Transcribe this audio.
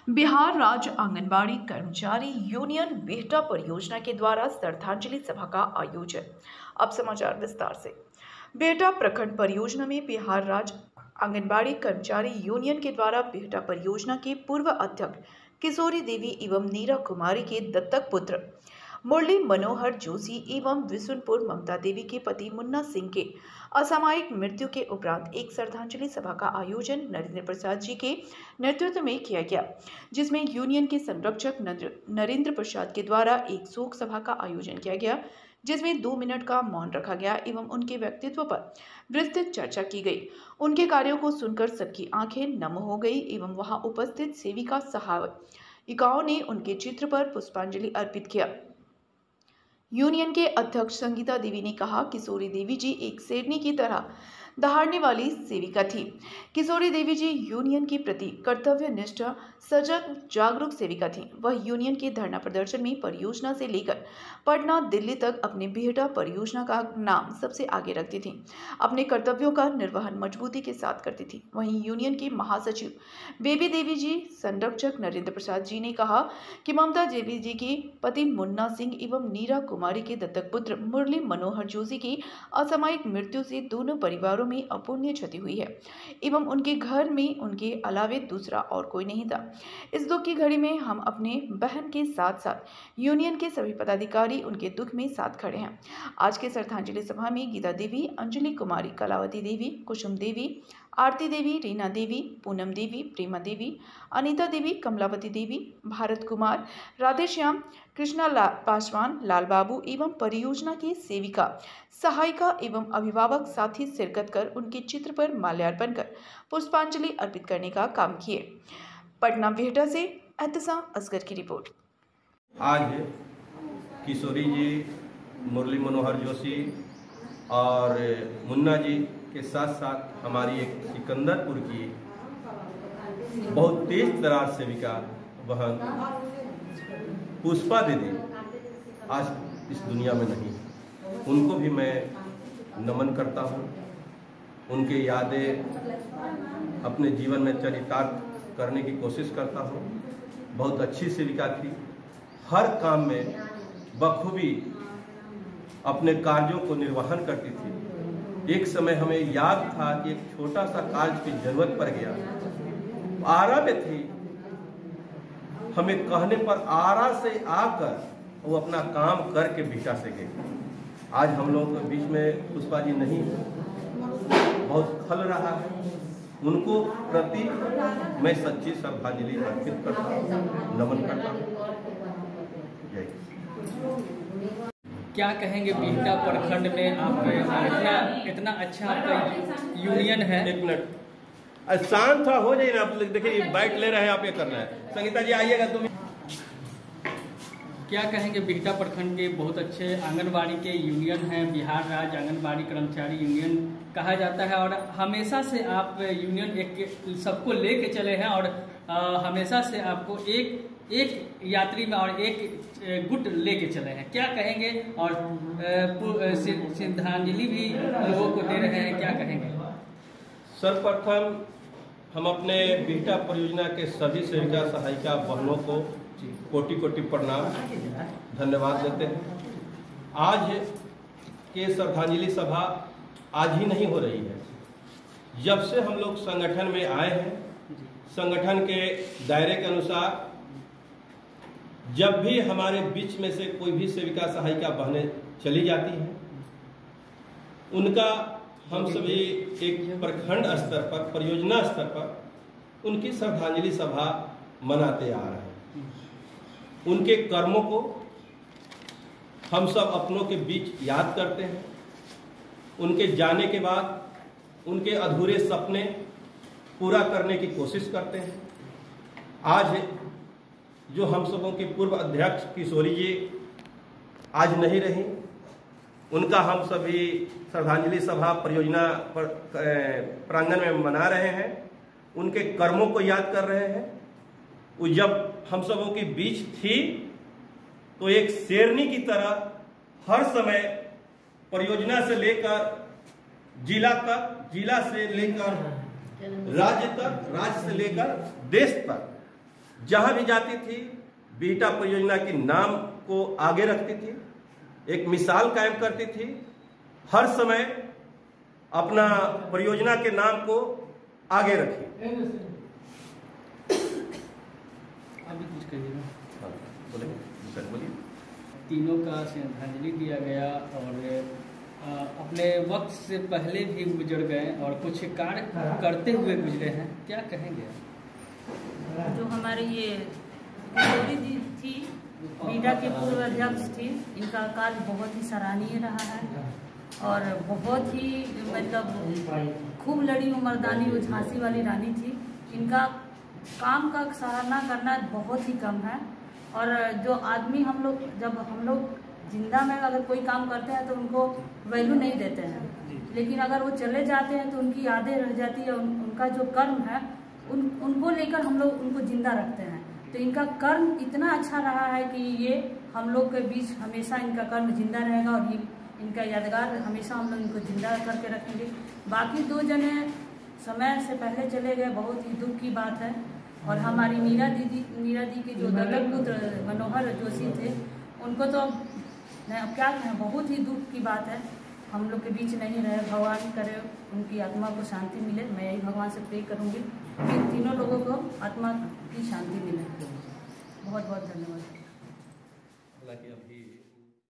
बिहार राज्य आंगनबाड़ी कर्मचारी यूनियन बिहटा परियोजना के द्वारा श्रद्धांजलि सभा का आयोजन। अब समाचार विस्तार से। बिहटा प्रखंड परियोजना में बिहार राज्य आंगनबाड़ी कर्मचारी यूनियन के द्वारा बिहटा परियोजना के पूर्व अध्यक्ष किशोरी देवी एवं नीरा कुमारी के दत्तक पुत्र मुरली मनोहर जोशी एवं विशुनपुर ममता देवी के पति मुन्ना सिंह के असामयिक मृत्यु के उपरांत एक श्रद्धांजलि सभा का आयोजन नरेंद्र प्रसाद जी के नेतृत्व में किया गया, जिसमें यूनियन के संरक्षक नरेंद्र प्रसाद के द्वारा एक शोक सभा का आयोजन किया गया, जिसमें 2 मिनट का मौन रखा गया एवं उनके व्यक्तित्व पर विस्तृत चर्चा की गई। उनके कार्यों को सुनकर सबकी आंखें नम हो गई एवं वहां उपस्थित सेविका सहायिकाओं ने उनके चित्र पर पुष्पांजलि अर्पित किया। यूनियन के अध्यक्ष संगीता देवी ने कहा, किशोरी देवी जी एक शेरनी की तरह दहाड़ने वाली सेविका थी। किशोरी देवी जी यूनियन के प्रति कर्तव्यनिष्ठ सजग जागरूक सेविका थी। वह यूनियन के धरना प्रदर्शन में परियोजना से लेकर पटना दिल्ली तक अपने बिहटा परियोजना का नाम सबसे आगे रखती थी। अपने कर्तव्यों का निर्वहन मजबूती के साथ करती थी। वहीं यूनियन के महासचिव बेबी देवी जी संरक्षक नरेंद्र प्रसाद जी ने कहा कि ममता देवी जी के पति मुन्ना सिंह एवं नीरा कुमारी के दत्तक पुत्र मुरली मनोहर जोशी की असामयिक मृत्यु से दोनों परिवारों में अपूर्णीय क्षति हुई है एवं उनके घर में उनके अलावे दूसरा और कोई नहीं था। इस दुख की घड़ी में हम अपने बहन के साथ साथ यूनियन के सभी पदाधिकारी उनके दुख में साथ खड़े हैं। आज के श्रद्धांजलि सभा में गीता देवी, अंजलि कुमारी, कलावती देवी, कुसुम देवी, आरती देवी, रीना देवी, पूनम देवी, प्रेमा देवी, अनीता देवी, कमलावती देवी, भारत कुमार, राधेश्याम, कृष्णा पासवान, लाल बाबू एवं परियोजना की सेविका सहायिका एवं अभिभावक साथी शिरकत कर उनके चित्र पर माल्यार्पण कर पुष्पांजलि अर्पित करने का काम किए। पटना बिहटा से एहतसाम असगर की रिपोर्ट। आज किशोरी जी, मुरली मनोहर जोशी और मुन्ना जी के साथ साथ हमारी एक सिकंदरपुर की बहुत तेज तरार सेविका बहन पुष्पा दीदी आज इस दुनिया में नहीं। उनको भी मैं नमन करता हूँ। उनके यादें अपने जीवन में चरितार्थ करने की कोशिश करता हूँ। बहुत अच्छी सेविका थी। हर काम में बखूबी अपने कार्यों को निर्वहन करती थी। एक समय हमें याद था कि एक छोटा सा कार्य की जरूरत पड़ गया, आरा में थी। हमें कहने पर आरा से आकर वो अपना काम करके बिहटा से गए। आज हम लोगों के बीच में पुष्पा जी नहीं, बहुत खल रहा है। उनको प्रति मैं सच्ची श्रद्धांजलि अर्पित करता हूँ, नमन करता हूँ। जय। क्या कहेंगे बिहटा प्रखंड में आप इतना अच्छा आपका यूनियन है? एक मिनट शांत हो जाइए ना। आप देखिए बाइट ले रहे हैं, आप ये करना है। संगीता जी आइएगा तुम। क्या कहेंगे बिहटा प्रखंड के बहुत अच्छे आंगनबाड़ी के यूनियन हैं, बिहार राज्य आंगनबाड़ी कर्मचारी यूनियन कहा जाता है और हमेशा से आप यूनियन एक सबको लेके चले हैं और हमेशा से आपको एक यात्री में और एक गुट लेके चले हैं। क्या कहेंगे? और श्रद्धांजलि भी लोगों को दे रहे हैं, क्या कहेंगे? सर्वप्रथम हम अपने बिहटा परियोजना के सभी सेविका सहायिका बहनों को कोटि कोटि प्रणाम, धन्यवाद देते हैं। आज के श्रद्धांजलि सभा आज ही नहीं हो रही है। जब से हम लोग संगठन में आए हैं, संगठन के दायरे के अनुसार जब भी हमारे बीच में से कोई भी सेविका सहायिका बहनें चली जाती हैं, उनका हम सभी एक प्रखंड स्तर पर, परियोजना स्तर पर उनकी श्रद्धांजलि सभा मनाते आ रहे हैं। उनके कर्मों को हम सब अपनों के बीच याद करते हैं। उनके जाने के बाद उनके अधूरे सपने पूरा करने की कोशिश करते हैं। आज जो हम सबों के पूर्व अध्यक्ष किशोरी जी आज नहीं रही, उनका हम सभी श्रद्धांजलि सभा परियोजना प्रांगण में मना रहे हैं। उनके कर्मों को याद कर रहे हैं। वो जब हम सबों के बीच थी तो एक शेरनी की तरह हर समय परियोजना से लेकर जिला तक, जिला से लेकर राज्य तक, राज्य से लेकर देश तक जहां भी जाती थी बीटा परियोजना की नाम को आगे रखती थी, एक मिसाल कायम करती थी। हर समय अपना परियोजना के नाम को आगे रखी। अभी कुछ कहिएगा। हाँ, बोलिए सर, बोलिए। तीनों का श्रद्धांजलि दिया गया और अपने वक्त से पहले भी गुजर गए और कुछ कार्य करते हुए गुजरे हैं, क्या कहेंगे? जो हमारे ये किशोरी जी थी, बीटा के पूर्व अध्यक्ष थी, इनका कार्य बहुत ही सराहनीय रहा है और बहुत ही मतलब खूब लड़ी वो मर्दानी, वो झांसी वाली रानी थी। इनका काम का सराहना करना बहुत ही कम है और जो आदमी जब हम लोग जिंदा में अगर कोई काम करते हैं तो उनको वैल्यू नहीं देते हैं, लेकिन अगर वो चले जाते हैं तो उनकी यादें रह जाती है। उनका जो कर्म है उनको लेकर हम लोग उनको जिंदा रखते हैं। तो इनका कर्म इतना अच्छा रहा है कि ये हम लोग के बीच हमेशा इनका कर्म जिंदा रहेगा और ये इनका यादगार हमेशा हम लोग इनको जिंदा करके रखेंगे। बाकी 2 जने समय से पहले चले गए, बहुत ही दुख की बात है। और हमारी नीरा दी के जो दत्तक पुत्र मनोहर जोशी थे, उनको तो अब क्या कहें, बहुत ही दुख की बात है, हम लोग के बीच नहीं रहे। भगवान करे उनकी आत्मा को शांति मिले। मैं यही भगवान से प्रे करूँगी कि तीनों लोगों को आत्मा की शांति मिले। बहुत बहुत धन्यवाद।